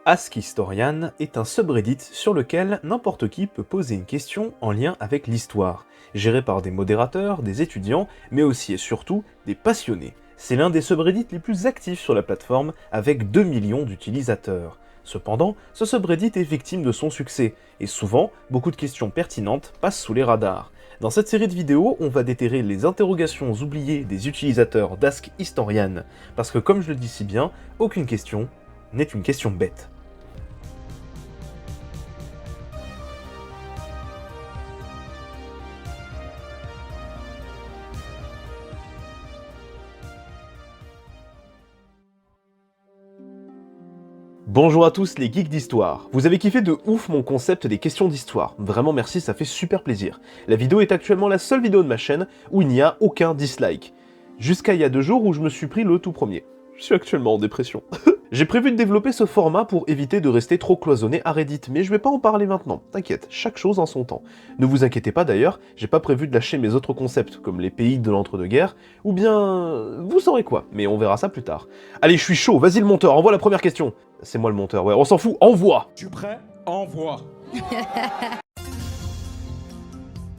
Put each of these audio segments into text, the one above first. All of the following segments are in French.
Ask Historian est un subreddit sur lequel n'importe qui peut poser une question en lien avec l'histoire, géré par des modérateurs, des étudiants, mais aussi et surtout des passionnés. C'est l'un des subreddits les plus actifs sur la plateforme avec 2 millions d'utilisateurs. Cependant, ce subreddit est victime de son succès, et souvent, beaucoup de questions pertinentes passent sous les radars. Dans cette série de vidéos, on va déterrer les interrogations oubliées des utilisateurs d'Ask Historian, parce que comme je le dis si bien, aucune question n'est une question bête. Bonjour à tous les geeks d'histoire. Vous avez kiffé de ouf mon concept des questions d'histoire. Vraiment merci, ça fait super plaisir. La vidéo est actuellement la seule vidéo de ma chaîne où il n'y a aucun dislike. Jusqu'à il y a 2 jours où je me suis pris le tout premier. Je suis actuellement en dépression. J'ai prévu de développer ce format pour éviter de rester trop cloisonné à Reddit, mais je vais pas en parler maintenant, t'inquiète, chaque chose en son temps. Ne vous inquiétez pas d'ailleurs, j'ai pas prévu de lâcher mes autres concepts, comme les pays de l'entre-deux-guerres, ou bien... vous saurez quoi, mais on verra ça plus tard. Allez, je suis chaud, vas-y le monteur, envoie la première question. C'est moi le monteur, ouais, on s'en fout, envoie. Tu prêt? Envoie.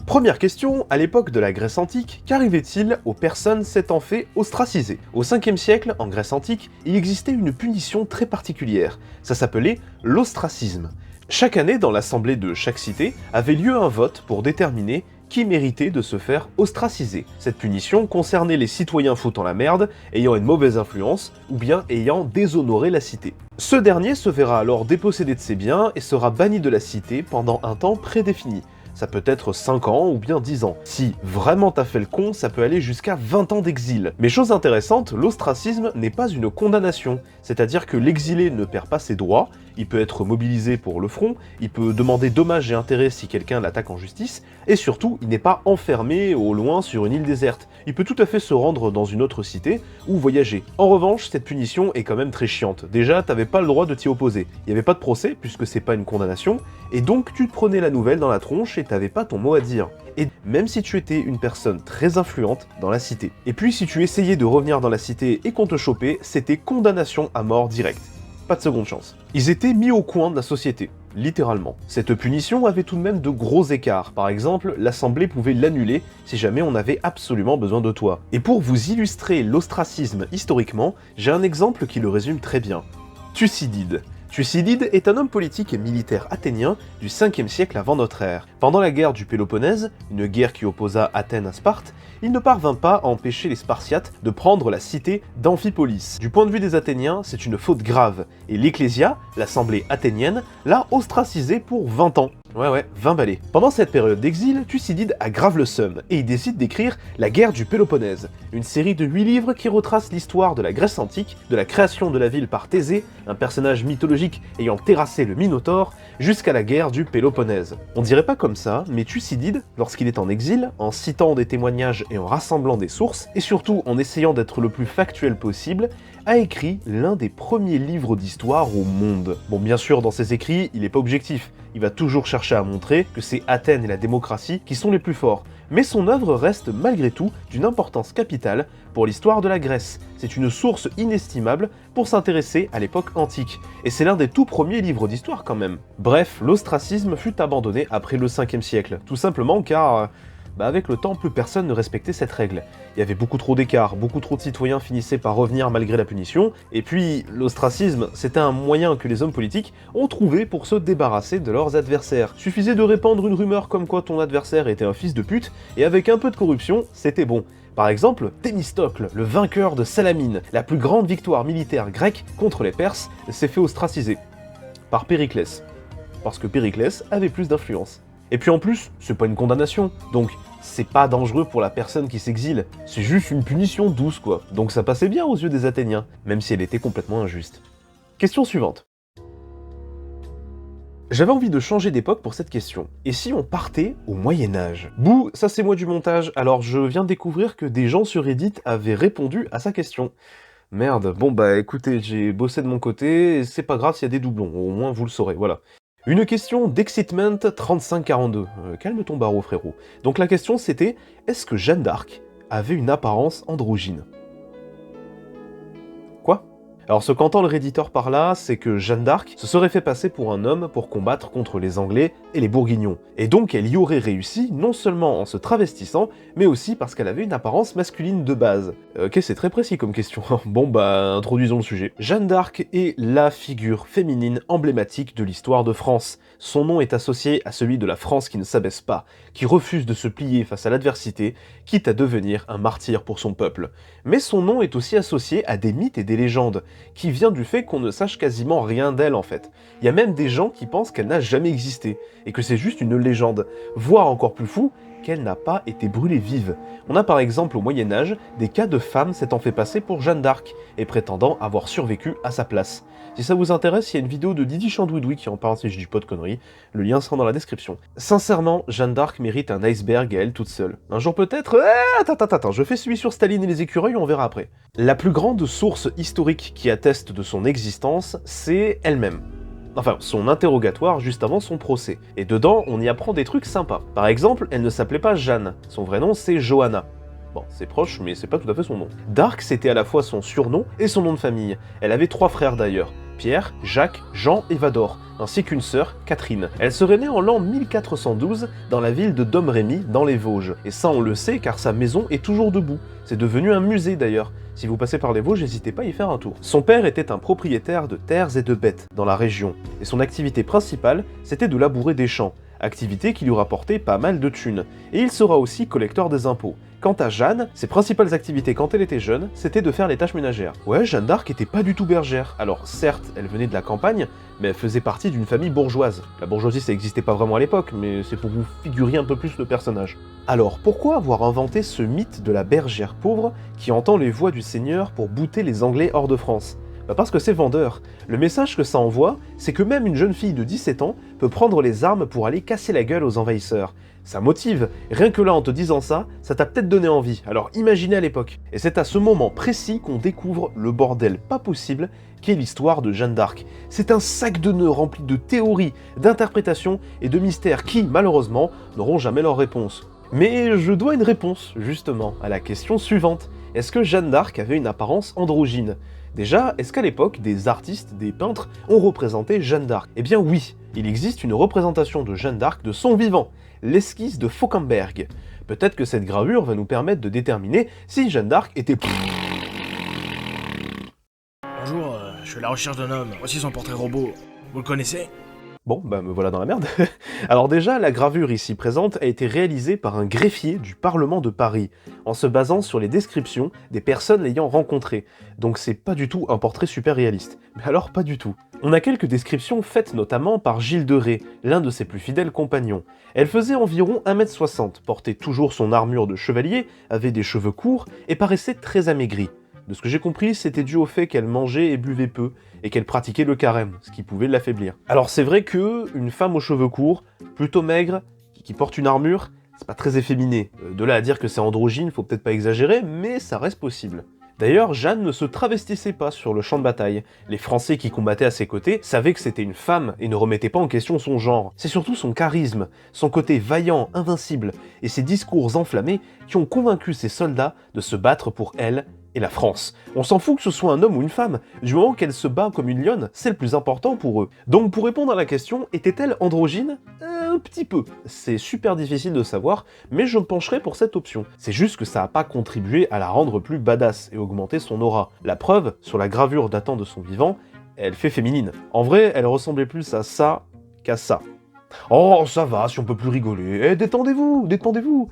Première question, à l'époque de la Grèce antique, qu'arrivait-il aux personnes s'étant fait ostraciser? Au 5e siècle, en Grèce antique, il existait une punition très particulière. Ça s'appelait l'ostracisme. Chaque année, dans l'assemblée de chaque cité, avait lieu un vote pour déterminer qui méritait de se faire ostraciser. Cette punition concernait les citoyens foutant la merde, ayant une mauvaise influence, ou bien ayant déshonoré la cité. Ce dernier se verra alors dépossédé de ses biens et sera banni de la cité pendant un temps prédéfini. Ça peut être 5 ans ou bien 10 ans. Si vraiment t'as fait le con, ça peut aller jusqu'à 20 ans d'exil. Mais chose intéressante, l'ostracisme n'est pas une condamnation. C'est-à-dire que l'exilé ne perd pas ses droits, il peut être mobilisé pour le front, il peut demander dommages et intérêts si quelqu'un l'attaque en justice, et surtout, il n'est pas enfermé au loin sur une île déserte. Il peut tout à fait se rendre dans une autre cité ou voyager. En revanche, cette punition est quand même très chiante. Déjà, t'avais pas le droit de t'y opposer. Il n'y avait pas de procès, puisque c'est pas une condamnation, et donc tu te prenais la nouvelle dans la tronche et t'avais pas ton mot à dire. Et même si tu étais une personne très influente dans la cité. Et puis si tu essayais de revenir dans la cité et qu'on te chopait, c'était condamnation à mort directe. Pas de seconde chance. Ils étaient mis au coin de la société, littéralement. Cette punition avait tout de même de gros écarts. Par exemple, l'Assemblée pouvait l'annuler si jamais on avait absolument besoin de toi. Et pour vous illustrer l'ostracisme historiquement, j'ai un exemple qui le résume très bien. Thucydide. Thucydide est un homme politique et militaire athénien du 5e siècle avant notre ère. Pendant la guerre du Péloponnèse, une guerre qui opposa Athènes à Sparte, il ne parvint pas à empêcher les Spartiates de prendre la cité d'Amphipolis. Du point de vue des Athéniens, c'est une faute grave, et l'Ecclésia, l'assemblée athénienne, l'a ostracisé pour 20 ans. Ouais, 20 balais. Pendant cette période d'exil, Thucydide a grave le seum, et il décide d'écrire La guerre du Péloponnèse, une série de 8 livres qui retrace l'histoire de la Grèce antique, de la création de la ville par Thésée, un personnage mythologique ayant terrassé le Minotaure, jusqu'à la guerre du Péloponnèse. On dirait pas comme ça, mais Thucydide, lorsqu'il est en exil, en citant des témoignages et en rassemblant des sources, et surtout en essayant d'être le plus factuel possible, a écrit l'un des premiers livres d'histoire au monde. Bon, bien sûr, dans ses écrits, il est pas objectif. Il va toujours chercher à montrer que c'est Athènes et la démocratie qui sont les plus forts. Mais son œuvre reste malgré tout d'une importance capitale pour l'histoire de la Grèce. C'est une source inestimable pour s'intéresser à l'époque antique. Et c'est l'un des tout premiers livres d'histoire quand même. Bref, l'ostracisme fut abandonné après le 5e siècle. Tout simplement car... avec le temps, plus personne ne respectait cette règle. Il y avait beaucoup trop d'écart, beaucoup trop de citoyens finissaient par revenir malgré la punition, et puis l'ostracisme, c'était un moyen que les hommes politiques ont trouvé pour se débarrasser de leurs adversaires. Suffisait de répandre une rumeur comme quoi ton adversaire était un fils de pute, et avec un peu de corruption, c'était bon. Par exemple, Thémistocle, le vainqueur de Salamine, la plus grande victoire militaire grecque contre les Perses, s'est fait ostraciser. Par Périclès. Parce que Périclès avait plus d'influence. Et puis en plus, c'est pas une condamnation, donc c'est pas dangereux pour la personne qui s'exile, c'est juste une punition douce quoi. Donc ça passait bien aux yeux des Athéniens, même si elle était complètement injuste. Question suivante. J'avais envie de changer d'époque pour cette question. Et si on partait au Moyen-Âge? Bouh, ça c'est moi du montage, alors je viens de découvrir que des gens sur Reddit avaient répondu à sa question. Merde, bon bah écoutez, j'ai bossé de mon côté, et c'est pas grave s'il y a des doublons, au moins vous le saurez, voilà. Une question d'Excitement 3542. Calme ton barreau, frérot. Donc la question c'était, est-ce que Jeanne d'Arc avait une apparence androgyne? Quoi? Alors ce qu'entend le Redditor par là, c'est que Jeanne d'Arc se serait fait passer pour un homme pour combattre contre les Anglais et les Bourguignons. Et donc elle y aurait réussi, non seulement en se travestissant, mais aussi parce qu'elle avait une apparence masculine de base. Ok, c'est très précis comme question. Bon bah, introduisons le sujet. Jeanne d'Arc est la figure féminine emblématique de l'histoire de France. Son nom est associé à celui de la France qui ne s'abaisse pas, qui refuse de se plier face à l'adversité, quitte à devenir un martyr pour son peuple. Mais son nom est aussi associé à des mythes et des légendes, qui vient du fait qu'on ne sache quasiment rien d'elle en fait. Il y a même des gens qui pensent qu'elle n'a jamais existé, et que c'est juste une légende, voire encore plus fou, qu'elle n'a pas été brûlée vive. On a par exemple au Moyen-Âge des cas de femmes s'étant fait passer pour Jeanne d'Arc et prétendant avoir survécu à sa place. Si ça vous intéresse, il y a une vidéo de Didi Chandouidoui qui en parle si je dis pas de conneries, le lien sera dans la description. Sincèrement, Jeanne d'Arc mérite un iceberg à elle toute seule. Un jour peut-être... Attends, je fais celui sur Staline et les écureuils, on verra après. La plus grande source historique qui atteste de son existence, c'est elle-même. Enfin, son interrogatoire juste avant son procès. Et dedans, on y apprend des trucs sympas. Par exemple, elle ne s'appelait pas Jeanne, son vrai nom c'est Johanna. Bon, c'est proche, mais c'est pas tout à fait son nom. D'Arc, c'était à la fois son surnom et son nom de famille. Elle avait 3 frères d'ailleurs, Pierre, Jacques, Jean et Vador, ainsi qu'une sœur, Catherine. Elle serait née en l'an 1412 dans la ville de Domrémy, dans les Vosges. Et ça on le sait car sa maison est toujours debout. C'est devenu un musée d'ailleurs. Si vous passez par les Vosges, n'hésitez pas à y faire un tour. Son père était un propriétaire de terres et de bêtes dans la région, et son activité principale, c'était de labourer des champs, activité qui lui rapportait pas mal de thunes, et il sera aussi collecteur des impôts. Quant à Jeanne, ses principales activités quand elle était jeune, c'était de faire les tâches ménagères. Ouais, Jeanne d'Arc était pas du tout bergère. Alors certes, elle venait de la campagne, mais elle faisait partie d'une famille bourgeoise. La bourgeoisie ça existait pas vraiment à l'époque, mais c'est pour vous figurer un peu plus le personnage. Alors pourquoi avoir inventé ce mythe de la bergère pauvre qui entend les voix du Seigneur pour bouter les Anglais hors de France ? Bah parce que c'est vendeur. Le message que ça envoie, c'est que même une jeune fille de 17 ans peut prendre les armes pour aller casser la gueule aux envahisseurs. Ça motive, rien que là en te disant ça, ça t'a peut-être donné envie, alors imaginez à l'époque. Et c'est à ce moment précis qu'on découvre le bordel pas possible qu'est l'histoire de Jeanne d'Arc. C'est un sac de nœuds rempli de théories, d'interprétations et de mystères qui, malheureusement, n'auront jamais leur réponse. Mais je dois une réponse, justement, à la question suivante. Est-ce que Jeanne d'Arc avait une apparence androgyne ? Déjà, est-ce qu'à l'époque, des artistes, des peintres, ont représenté Jeanne d'Arc ? Eh bien oui, il existe une représentation de Jeanne d'Arc de son vivant, l'esquisse de Fauquemberg. Peut-être que cette gravure va nous permettre de déterminer si Jeanne d'Arc était... Bonjour, je suis à la recherche d'un homme. Voici son portrait robot. Vous le connaissez ? Bon, bah me voilà dans la merde. Alors déjà, la gravure ici présente a été réalisée par un greffier du Parlement de Paris, en se basant sur les descriptions des personnes l'ayant rencontré. Donc c'est pas du tout un portrait super réaliste. Mais alors pas du tout. On a quelques descriptions faites notamment par Gilles de Rais, l'un de ses plus fidèles compagnons. Elle faisait environ 1m60, portait toujours son armure de chevalier, avait des cheveux courts et paraissait très amaigrie. De ce que j'ai compris, c'était dû au fait qu'elle mangeait et buvait peu, et qu'elle pratiquait le carême, ce qui pouvait l'affaiblir. Alors c'est vrai que une femme aux cheveux courts, plutôt maigre, qui porte une armure, c'est pas très efféminé. De là à dire que c'est androgyne, faut peut-être pas exagérer, mais ça reste possible. D'ailleurs, Jeanne ne se travestissait pas sur le champ de bataille. Les Français qui combattaient à ses côtés savaient que c'était une femme et ne remettaient pas en question son genre. C'est surtout son charisme, son côté vaillant, invincible, et ses discours enflammés qui ont convaincu ses soldats de se battre pour elle et la France. On s'en fout que ce soit un homme ou une femme, du moment qu'elle se bat comme une lionne, c'est le plus important pour eux. Donc pour répondre à la question, était-elle androgyne ? Un petit peu. C'est super difficile de savoir, mais je me pencherai pour cette option. C'est juste que ça n'a pas contribué à la rendre plus badass et augmenter son aura. La preuve, sur la gravure datant de son vivant, elle fait féminine. En vrai, elle ressemblait plus à ça qu'à ça. Oh, ça va, si on peut plus rigoler. Eh, détendez-vous, détendez-vous.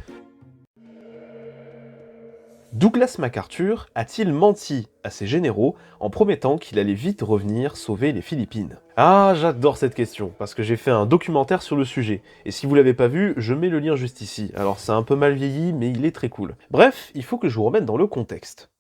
Douglas MacArthur a-t-il menti à ses généraux en promettant qu'il allait vite revenir sauver les Philippines ? Ah, j'adore cette question, parce que j'ai fait un documentaire sur le sujet, et si vous l'avez pas vu, je mets le lien juste ici. Alors c'est un peu mal vieilli, mais il est très cool. Bref, il faut que je vous remette dans le contexte.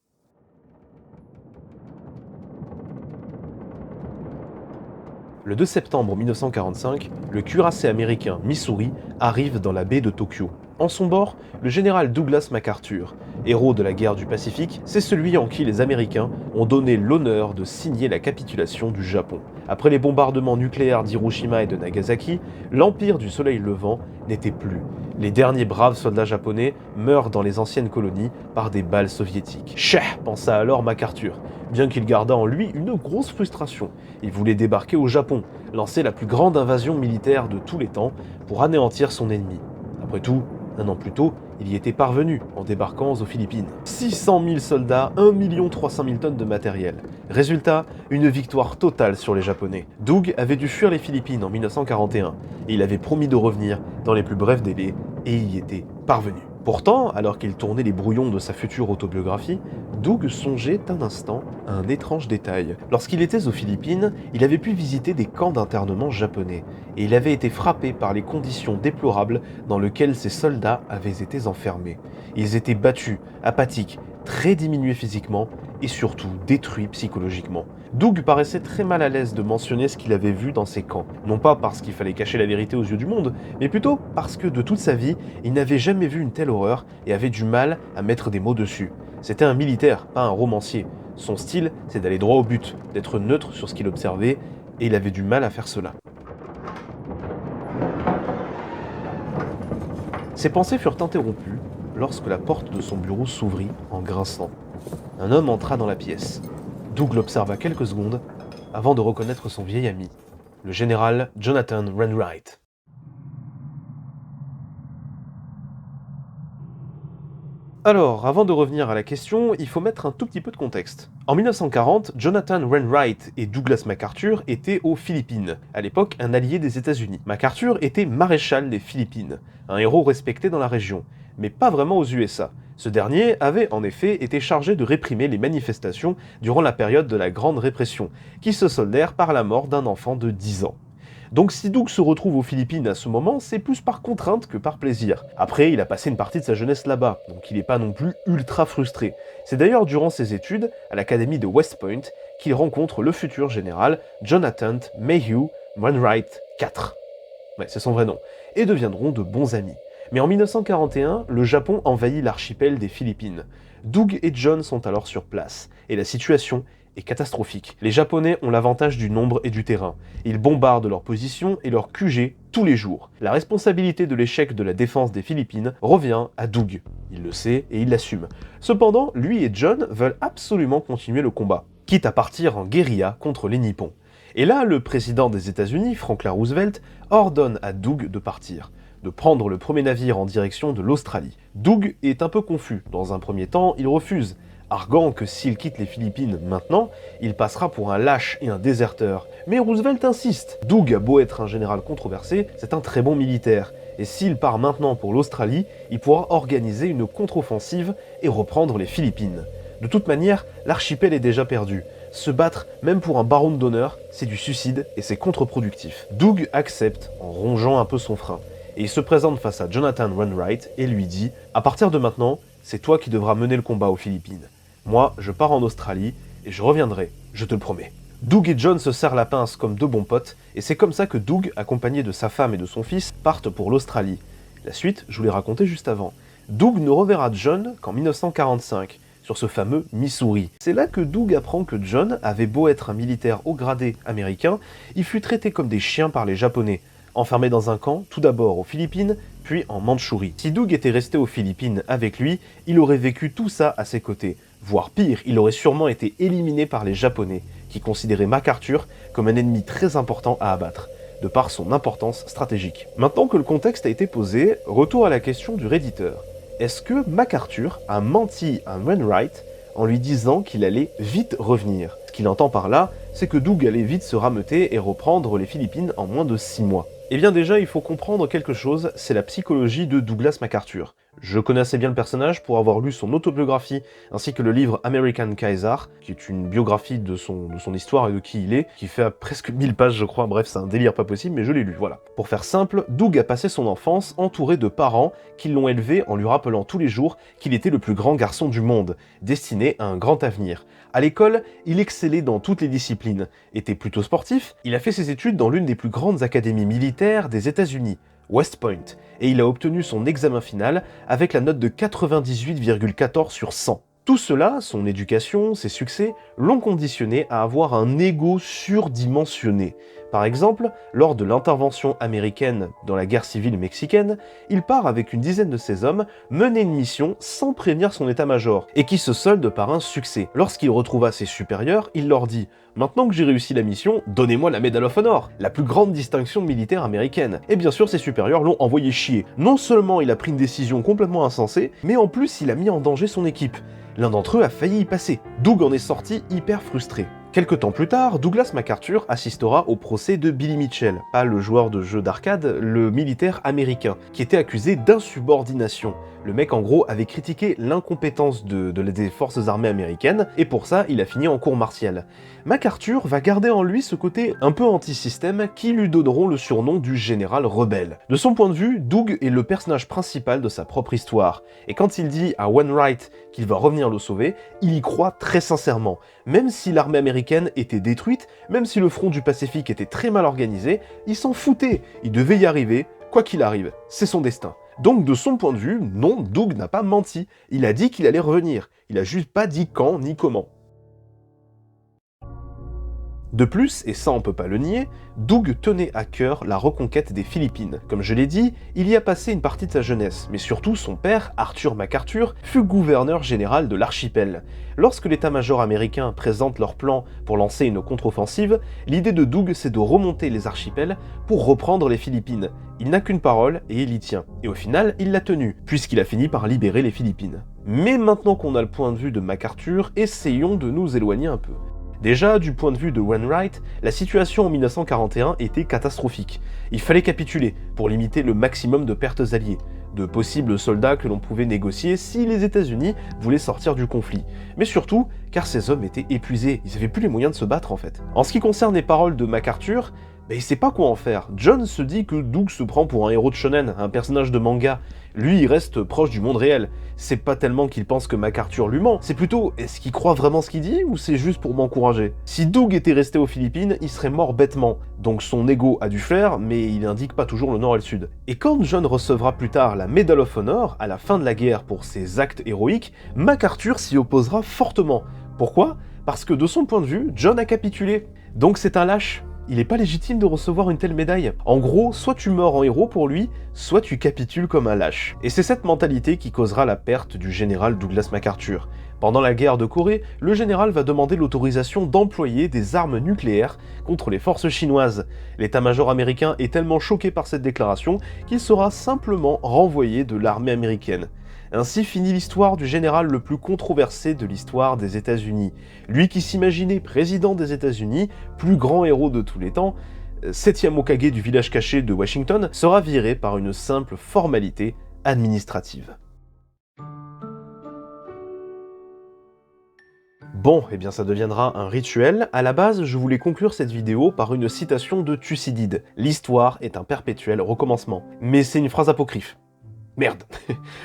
Le 2 septembre 1945, le cuirassé américain Missouri arrive dans la baie de Tokyo. En son bord, le général Douglas MacArthur, Héros de la guerre du Pacifique, c'est celui en qui les Américains ont donné l'honneur de signer la capitulation du Japon. Après les bombardements nucléaires d'Hiroshima et de Nagasaki, l'empire du soleil levant n'était plus. Les derniers braves soldats japonais meurent dans les anciennes colonies par des balles soviétiques. Chah, pensa alors MacArthur, bien qu'il gardât en lui une grosse frustration. Il voulait débarquer au Japon, lancer la plus grande invasion militaire de tous les temps pour anéantir son ennemi. Après tout, un an plus tôt, il y était parvenu en débarquant aux Philippines. 600 000 soldats, 1 300 000 tonnes de matériel. Résultat, une victoire totale sur les Japonais. Doug avait dû fuir les Philippines en 1941 et il avait promis de revenir dans les plus brefs délais et il y était parvenu. Pourtant, alors qu'il tournait les brouillons de sa future autobiographie, Doug songeait un instant à un étrange détail. Lorsqu'il était aux Philippines, il avait pu visiter des camps d'internement japonais, et il avait été frappé par les conditions déplorables dans lesquelles ces soldats avaient été enfermés. Ils étaient battus, apathiques, très diminués physiquement, et surtout détruits psychologiquement. Doug paraissait très mal à l'aise de mentionner ce qu'il avait vu dans ces camps, non pas parce qu'il fallait cacher la vérité aux yeux du monde, mais plutôt parce que de toute sa vie, il n'avait jamais vu une telle horreur et avait du mal à mettre des mots dessus. C'était un militaire, pas un romancier. Son style, c'est d'aller droit au but, d'être neutre sur ce qu'il observait, et il avait du mal à faire cela. Ses pensées furent interrompues lorsque la porte de son bureau s'ouvrit en grinçant. Un homme entra dans la pièce. Doug l'observa quelques secondes avant de reconnaître son vieil ami, le général Jonathan Wainwright. Alors, avant de revenir à la question, il faut mettre un tout petit peu de contexte. En 1940, Jonathan Wainwright et Douglas MacArthur étaient aux Philippines, à l'époque un allié des États-Unis. MacArthur était maréchal des Philippines, un héros respecté dans la région, mais pas vraiment aux USA. Ce dernier avait en effet été chargé de réprimer les manifestations durant la période de la Grande Répression, qui se soldèrent par la mort d'un enfant de 10 ans. Donc si Doug se retrouve aux Philippines à ce moment, c'est plus par contrainte que par plaisir. Après, il a passé une partie de sa jeunesse là-bas, donc il n'est pas non plus ultra frustré. C'est d'ailleurs durant ses études, à l'académie de West Point, qu'il rencontre le futur général Jonathan Mayhew Wainwright IV. Ouais, c'est son vrai nom. Et deviendront de bons amis. Mais en 1941, le Japon envahit l'archipel des Philippines. Doug et John sont alors sur place, et la situation est catastrophique. Les Japonais ont l'avantage du nombre et du terrain. Ils bombardent leurs positions et leurs QG tous les jours. La responsabilité de l'échec de la défense des Philippines revient à Doug. Il le sait et il l'assume. Cependant, lui et John veulent absolument continuer le combat, quitte à partir en guérilla contre les Nippons. Et là, le président des États-Unis, Franklin Roosevelt, ordonne à Doug de partir, de prendre le premier navire en direction de l'Australie. Doug est un peu confus. Dans un premier temps, il refuse, arguant que s'il quitte les Philippines maintenant, il passera pour un lâche et un déserteur. Mais Roosevelt insiste. Doug a beau être un général controversé, c'est un très bon militaire. Et s'il part maintenant pour l'Australie, il pourra organiser une contre-offensive et reprendre les Philippines. De toute manière, l'archipel est déjà perdu. Se battre, même pour un baron d'honneur, c'est du suicide et c'est contre-productif. Doug accepte en rongeant un peu son frein. Et il se présente face à Jonathan Wainwright et lui dit « À partir de maintenant, c'est toi qui devras mener le combat aux Philippines. Moi, je pars en Australie et je reviendrai, je te le promets. » Doug et John se serrent la pince comme deux bons potes, et c'est comme ça que Doug, accompagné de sa femme et de son fils, partent pour l'Australie. La suite, je vous l'ai raconté juste avant. Doug ne reverra John qu'en 1945, sur ce fameux Missouri. C'est là que Doug apprend que John avait beau être un militaire haut gradé américain, il fut traité comme des chiens par les Japonais, enfermé dans un camp, tout d'abord aux Philippines, puis en Mandchourie. Si Doug était resté aux Philippines avec lui, il aurait vécu tout ça à ses côtés. Voire pire, il aurait sûrement été éliminé par les Japonais, qui considéraient MacArthur comme un ennemi très important à abattre, de par son importance stratégique. Maintenant que le contexte a été posé, retour à la question du redditeur. Est-ce que MacArthur a menti à Wainwright en lui disant qu'il allait vite revenir? Ce qu'il entend par là, c'est que Doug allait vite se rameuter et reprendre les Philippines en moins de 6 mois. Eh bien déjà, il faut comprendre quelque chose, c'est la psychologie de Douglas MacArthur. Je connais assez bien le personnage pour avoir lu son autobiographie ainsi que le livre American Kaiser, qui est une biographie de son histoire et de qui il est, qui fait presque 1000 pages je crois, bref c'est un délire pas possible mais je l'ai lu, voilà. Pour faire simple, Doug a passé son enfance entouré de parents qui l'ont élevé en lui rappelant tous les jours qu'il était le plus grand garçon du monde, destiné à un grand avenir. À l'école, il excellait dans toutes les disciplines, était plutôt sportif, il a fait ses études dans l'une des plus grandes académies militaires des États-Unis, West Point, et il a obtenu son examen final avec la note de 98,14 sur 100. Tout cela, son éducation, ses succès, l'ont conditionné à avoir un ego surdimensionné. Par exemple, lors de l'intervention américaine dans la guerre civile mexicaine, il part avec une dizaine de ses hommes mener une mission sans prévenir son état-major, et qui se solde par un succès. Lorsqu'il retrouva ses supérieurs, il leur dit « Maintenant que j'ai réussi la mission, donnez-moi la Medal of Honor, la plus grande distinction militaire américaine. » Et bien sûr, ses supérieurs l'ont envoyé chier. Non seulement il a pris une décision complètement insensée, mais en plus il a mis en danger son équipe. L'un d'entre eux a failli y passer. Doug en est sorti hyper frustré. Quelque temps plus tard, Douglas MacArthur assistera au procès de Billy Mitchell, pas le joueur de jeu d'arcade, le militaire américain, qui était accusé d'insubordination. Le mec en gros avait critiqué l'incompétence des forces armées américaines, et pour ça il a fini en cour martiale. MacArthur va garder en lui ce côté un peu anti-système qui lui donneront le surnom du général rebelle. De son point de vue, Doug est le personnage principal de sa propre histoire, et quand il dit à Wainwright qu'il va revenir le sauver, il y croit très sincèrement. Même si l'armée américaine était détruite, même si le front du Pacifique était très mal organisé, il s'en foutait, il devait y arriver, quoi qu'il arrive, c'est son destin. Donc de son point de vue, non, Doug n'a pas menti, il a dit qu'il allait revenir, il a juste pas dit quand ni comment. De plus, et ça on peut pas le nier, Doug tenait à cœur la reconquête des Philippines. Comme je l'ai dit, il y a passé une partie de sa jeunesse, mais surtout son père, Arthur MacArthur, fut gouverneur général de l'archipel. Lorsque l'état-major américain présente leur plan pour lancer une contre-offensive, l'idée de Doug c'est de remonter les archipels pour reprendre les Philippines. Il n'a qu'une parole et il y tient. Et au final, il l'a tenue, puisqu'il a fini par libérer les Philippines. Mais maintenant qu'on a le point de vue de MacArthur, essayons de nous éloigner un peu. Déjà, du point de vue de Wainwright, la situation en 1941 était catastrophique. Il fallait capituler pour limiter le maximum de pertes alliées, de possibles soldats que l'on pouvait négocier si les États-Unis voulaient sortir du conflit. Mais surtout, car ces hommes étaient épuisés, ils n'avaient plus les moyens de se battre en fait. En ce qui concerne les paroles de MacArthur, il sait pas quoi en faire. John se dit que Doug se prend pour un héros de shonen, un personnage de manga. Lui, il reste proche du monde réel. C'est pas tellement qu'il pense que MacArthur lui ment, c'est plutôt, est-ce qu'il croit vraiment ce qu'il dit, ou c'est juste pour m'encourager? Si Doug était resté aux Philippines, il serait mort bêtement. Donc son ego a dû faire, mais il indique pas toujours le nord et le sud. Et quand John recevra plus tard la Medal of Honor, à la fin de la guerre pour ses actes héroïques, MacArthur s'y opposera fortement. Pourquoi? Parce que de son point de vue, John a capitulé. Donc c'est un lâche. Il n'est pas légitime de recevoir une telle médaille. En gros, soit tu meurs en héros pour lui, soit tu capitules comme un lâche. Et c'est cette mentalité qui causera la perte du général Douglas MacArthur. Pendant la guerre de Corée, le général va demander l'autorisation d'employer des armes nucléaires contre les forces chinoises. L'état-major américain est tellement choqué par cette déclaration qu'il sera simplement renvoyé de l'armée américaine. Ainsi finit l'histoire du général le plus controversé de l'histoire des États-Unis. Lui qui s'imaginait président des États-Unis, plus grand héros de tous les temps, 7e Hokage du village caché de Washington, sera viré par une simple formalité administrative. Bon, eh bien ça deviendra un rituel. À la base, je voulais conclure cette vidéo par une citation de Thucydide. L'histoire est un perpétuel recommencement. Mais c'est une phrase apocryphe. Merde.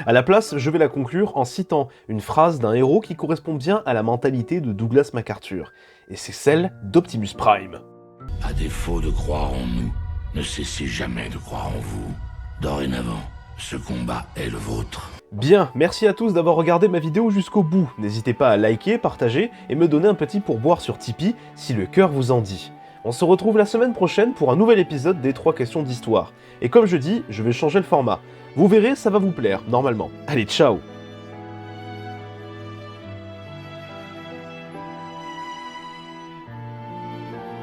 À la place, je vais la conclure en citant une phrase d'un héros qui correspond bien à la mentalité de Douglas MacArthur. Et c'est celle d'Optimus Prime. À défaut de croire en nous, ne cessez jamais de croire en vous. Dorénavant, ce combat est le vôtre. Bien, merci à tous d'avoir regardé ma vidéo jusqu'au bout. N'hésitez pas à liker, partager et me donner un petit pourboire sur Tipeee si le cœur vous en dit. On se retrouve la semaine prochaine pour un nouvel épisode des 3 questions d'histoire. Et comme je dis, je vais changer le format. Vous verrez, ça va vous plaire, normalement. Allez, ciao!